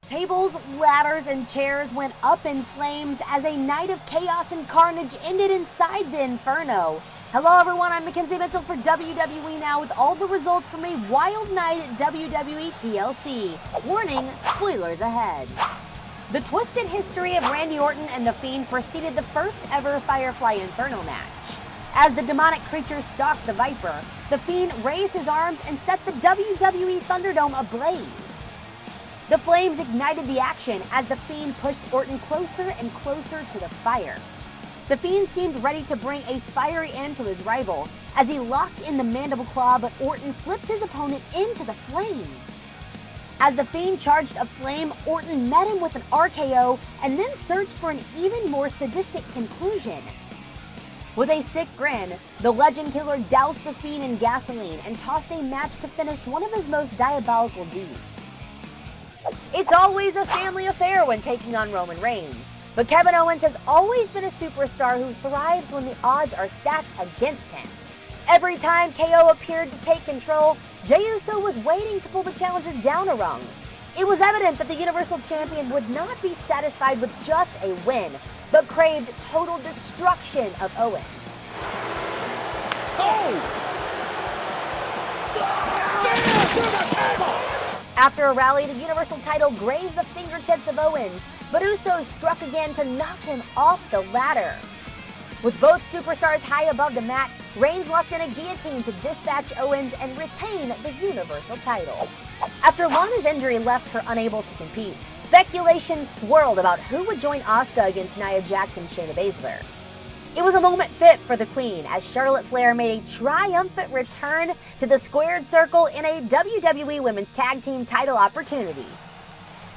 Tables, ladders, and chairs went up in flames as a night of chaos and carnage ended inside the Inferno. Hello everyone, I'm Mackenzie Mitchell for WWE Now with all the results from a wild night at WWE TLC. Warning, spoilers ahead. The twisted history of Randy Orton and The Fiend preceded the first ever Firefly Inferno match. As the demonic creature stalked the Viper, The Fiend raised his arms and set the WWE Thunderdome ablaze. The flames ignited the action as The Fiend pushed Orton closer and closer to the fire. The Fiend seemed ready to bring a fiery end to his rival as he locked in the mandible claw, but Orton flipped his opponent into the flames. As The Fiend charged a flame, Orton met him with an RKO and then searched for an even more sadistic conclusion. With a sick grin, the Legend Killer doused The Fiend in gasoline and tossed a match to finish one of his most diabolical deeds. It's always a family affair when taking on Roman Reigns, but Kevin Owens has always been a superstar who thrives when the odds are stacked against him. Every time KO appeared to take control, Jey Uso was waiting to pull the challenger down a rung. It was evident that the Universal Champion would not be satisfied with just a win, but craved total destruction of Owens. Oh! Spear through the table! After a rally, the Universal title grazed the fingertips of Owens, but Usos struck again to knock him off the ladder. With both superstars high above the mat, Reigns locked in a guillotine to dispatch Owens and retain the Universal title. After Lana's injury left her unable to compete, speculation swirled about who would join Asuka against Nia Jax and Shayna Baszler. It was a moment fit for the Queen as Charlotte Flair made a triumphant return to the squared circle in a WWE Women's Tag Team title opportunity.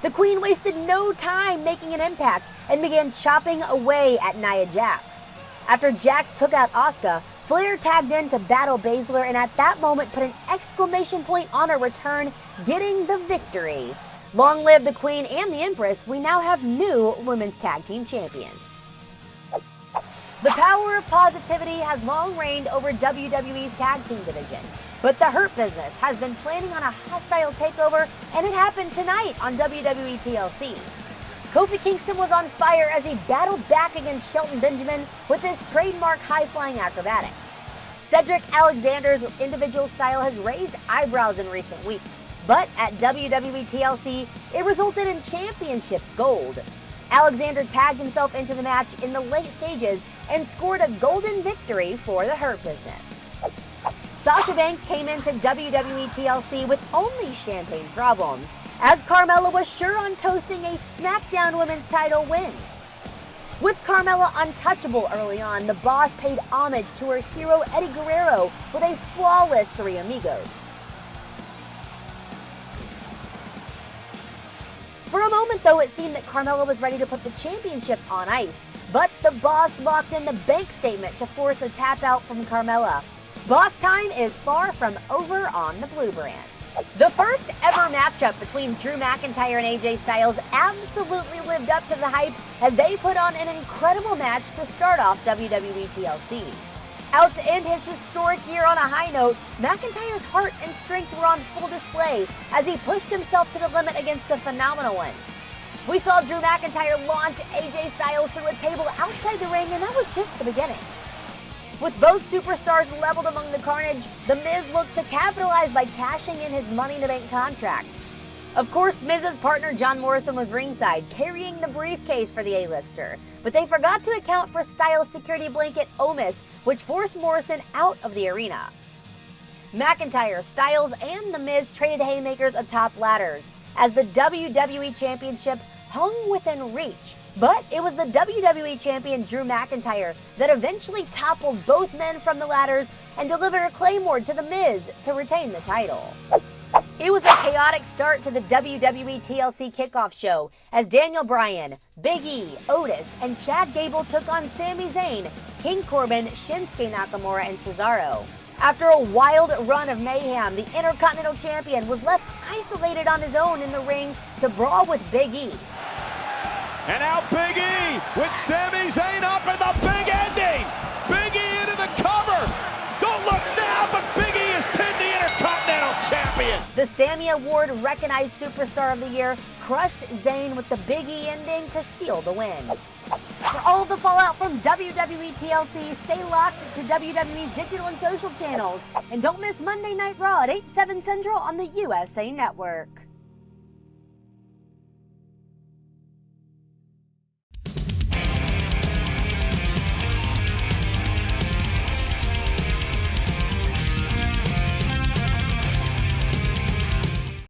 The Queen wasted no time making an impact and began chopping away at Nia Jax. After Jax took out Asuka, Flair tagged in to battle Baszler and at that moment put an exclamation point on her return, getting the victory. Long live the Queen and the Empress, we now have new Women's Tag Team Champions. The power of positivity has long reigned over WWE's tag team division, but the Hurt Business has been planning on a hostile takeover, and it happened tonight on WWE TLC. Kofi Kingston was on fire as he battled back against Shelton Benjamin with his trademark high-flying acrobatics. Cedric Alexander's individual style has raised eyebrows in recent weeks, but at WWE TLC, it resulted in championship gold. Alexander tagged himself into the match in the late stages and scored a golden victory for the Hurt Business. Sasha Banks came into WWE TLC with only champagne problems, as Carmella was sure on toasting a SmackDown Women's title win. With Carmella untouchable early on, the Boss paid homage to her hero Eddie Guerrero with a flawless Three Amigos. For a moment, though, it seemed that Carmella was ready to put the championship on ice, but the Boss locked in the bank statement to force a tap out from Carmella. Boss time is far from over on the Blue Brand. The first ever matchup between Drew McIntyre and AJ Styles absolutely lived up to the hype as they put on an incredible match to start off WWE TLC. Out to end his historic year on a high note, McIntyre's heart and strength were on full display as he pushed himself to the limit against the Phenomenal One. We saw Drew McIntyre launch AJ Styles through a table outside the ring, and that was just the beginning. With both superstars leveled among the carnage, The Miz looked to capitalize by cashing in his Money in the Bank contract. Of course, Miz's partner John Morrison was ringside, carrying the briefcase for the A-lister, but they forgot to account for Styles' security blanket Omis, which forced Morrison out of the arena. McIntyre, Styles, and The Miz traded haymakers atop ladders, as the WWE Championship hung within reach, but it was the WWE Champion Drew McIntyre that eventually toppled both men from the ladders and delivered a Claymore to The Miz to retain the title. It was a chaotic start to the WWE TLC kickoff show as Daniel Bryan, Big E, Otis, and Chad Gable took on Sami Zayn, King Corbin, Shinsuke Nakamura, and Cesaro. After a wild run of mayhem, the Intercontinental Champion was left isolated on his own in the ring to brawl with Big E. And now Big E with Sami Zayn up in the big ending. Big E into the cover. Don't look now, but Big E has pinned the Intercontinental Champion. The Sammy Award recognized Superstar of the Year crushed Zayn with the Big E ending to seal the win. For all of the fallout from WWE TLC, stay locked to WWE's digital and social channels. And don't miss Monday Night Raw at 8/7 Central on the USA Network.